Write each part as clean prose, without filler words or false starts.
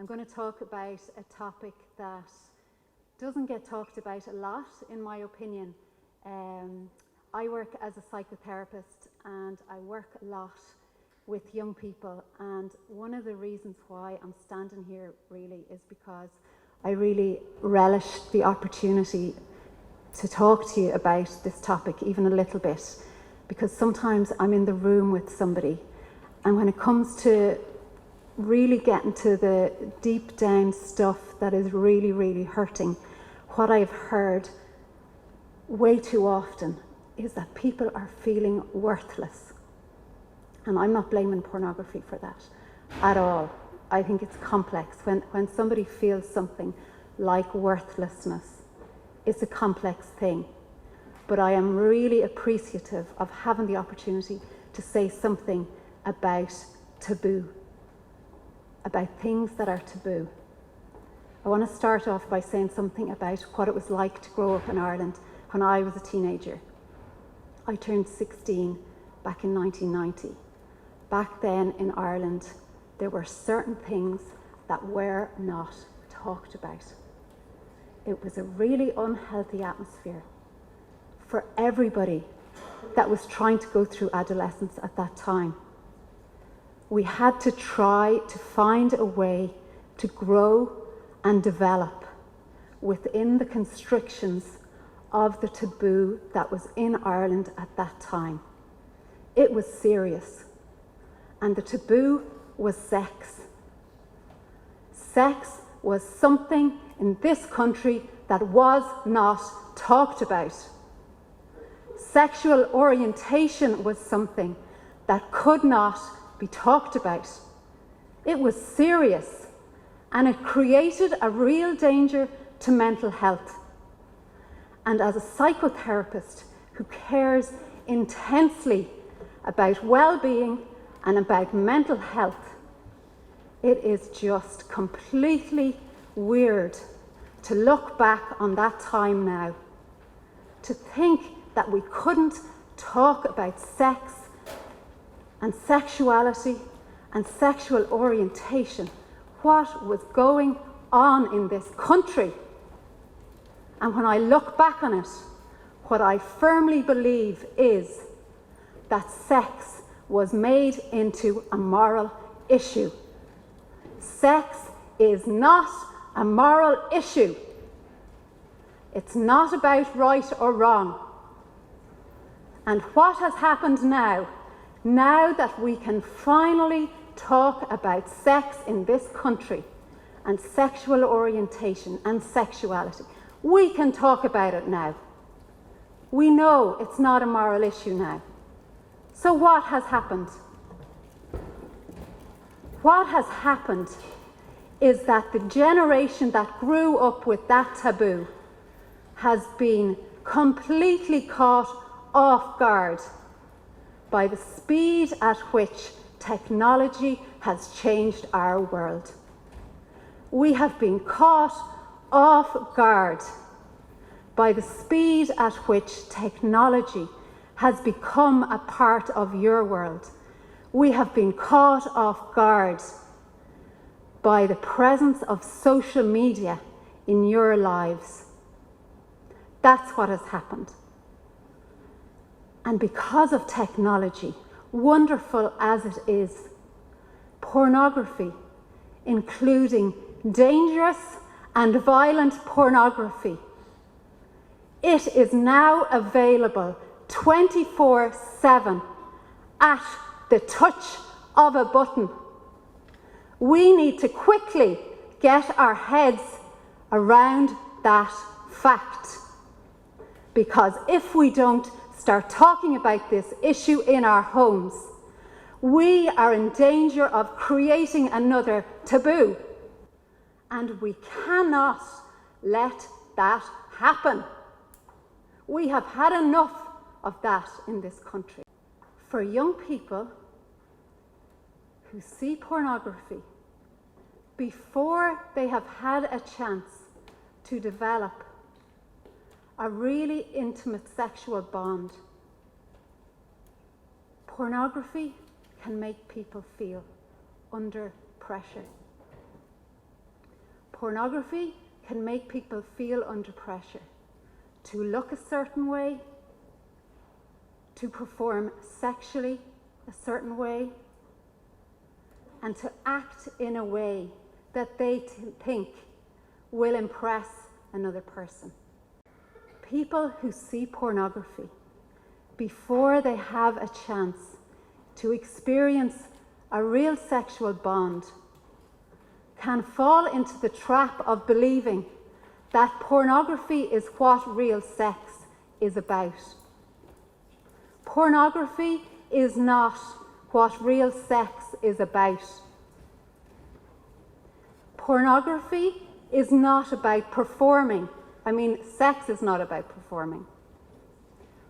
I'm going to talk about a topic that doesn't get talked about a lot, in my opinion. I work as a psychotherapist and I work a lot with young people, and one of the reasons why I'm standing here really is because I really relish the opportunity to talk to you about this topic even a little bit, because sometimes I'm in the room with somebody, and when it comes to really getting to the deep down stuff that is really, really hurting, what I've heard way too often is that people are feeling worthless. And I'm not blaming pornography for that at all. I think it's complex. When somebody feels something like worthlessness, it's a complex thing. But I am really appreciative of having the opportunity to say something about taboo, about things that are taboo. I want to start off by saying something about what it was like to grow up in Ireland when I was a teenager. I turned 16 back in 1990. Back then in Ireland, there were certain things that were not talked about. It was a really unhealthy atmosphere for everybody that was trying to go through adolescence at that time. We had to try to find a way to grow and develop within the constrictions of the taboo that was in Ireland at that time. It was serious. And the taboo was sex. Sex was something in this country that was not talked about. Sexual orientation was something that could not be talked about. It was serious, and it created a real danger to mental health. And as a psychotherapist who cares intensely about well-being and about mental health, it is just completely weird to look back on that time now, to think that we couldn't talk about sex and sexuality and sexual orientation, what was going on in this country. And when I look back on it, what I firmly believe is that sex was made into a moral issue. Sex is not a moral issue. It's not about right or wrong. And what has happened now that we can finally talk about sex in this country and sexual orientation and sexuality, we can talk about it now. We know it's not a moral issue now. So what has happened? What has happened is that the generation that grew up with that taboo has been completely caught off guard by the speed at which technology has changed our world. We have been caught off guard by the speed at which technology has become a part of your world. We have been caught off guard by the presence of social media in your lives. That's what has happened. And because of technology, wonderful as it is, pornography, including dangerous and violent pornography, it is now available 24/7 at the touch of a button. We need to quickly get our heads around that fact, because if we don't start talking about this issue in our homes, we are in danger of creating another taboo, and we cannot let that happen. We have had enough of that in this country. For young people who see pornography before they have had a chance to develop a really intimate sexual bond, pornography can make people feel under pressure. pornography can make people feel under pressure to look a certain way, to perform sexually a certain way, and to act in a way that they think will impress another person. People who see pornography before they have a chance to experience a real sexual bond can fall into the trap of believing that pornography is what real sex is about. Pornography is not what real sex is about. Pornography is not about performing. Sex is not about performing.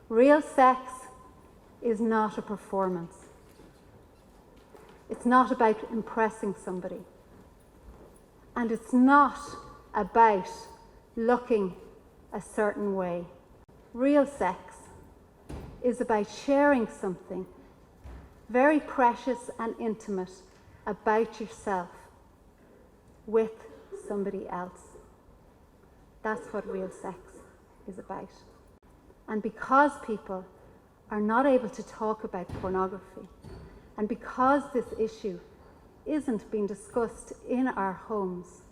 Real sex is not a performance. It's not about impressing somebody. And it's not about looking a certain way. Real sex is about sharing something very precious and intimate about yourself with somebody else. That's what real sex is about. And because people are not able to talk about pornography, and because this issue isn't being discussed in our homes,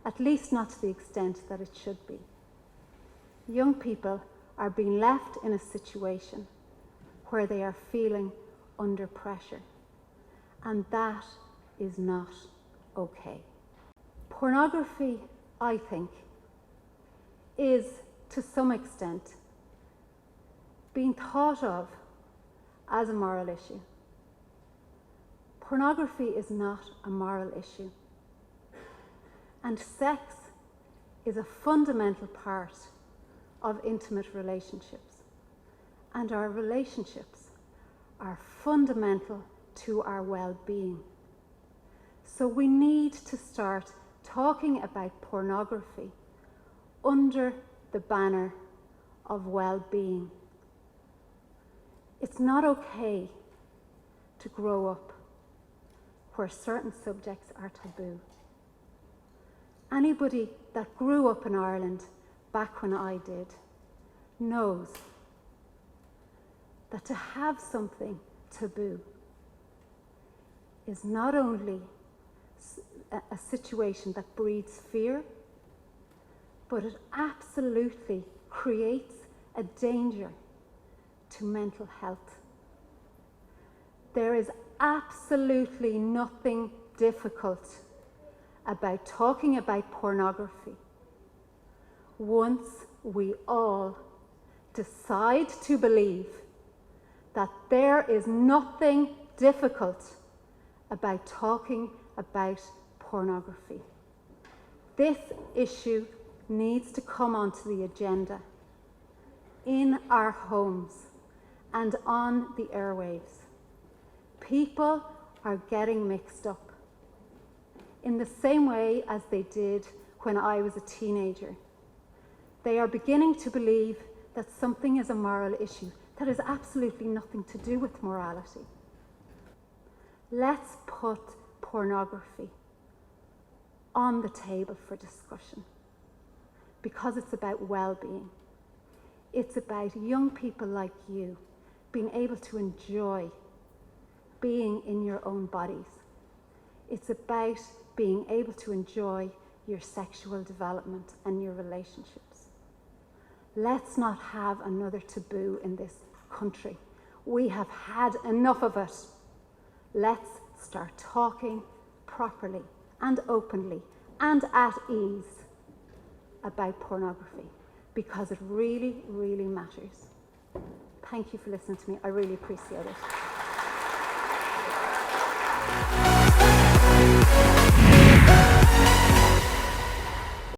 at least not to the extent that it should be, young people are being left in a situation where they are feeling under pressure. And that is not okay. Pornography, I think, is to some extent being thought of as a moral issue. Pornography is not a moral issue. And sex is a fundamental part of intimate relationships. And our relationships are fundamental to our well-being. So we need to start talking about pornography under the banner of well-being. It's not okay to grow up where certain subjects are taboo. Anybody that grew up in Ireland back when I did knows that to have something taboo is not only a situation that breeds fear, but it absolutely creates a danger to mental health. There is absolutely nothing difficult about talking about pornography once we all decide to believe that there is nothing difficult about talking about pornography. This issue needs to come onto the agenda in our homes and on the airwaves. People are getting mixed up in the same way as they did when I was a teenager. They are beginning to believe that something is a moral issue that has absolutely nothing to do with morality. Let's put pornography on the table for discussion because it's about well-being. It's about young people like you being able to enjoy being in your own bodies. It's about being able to enjoy your sexual development and your relationships. Let's not have another taboo in this country. We have had enough of it. Let's start talking properly and openly and at ease about pornography because it really, really matters. Thank you for listening to me. I really appreciate it.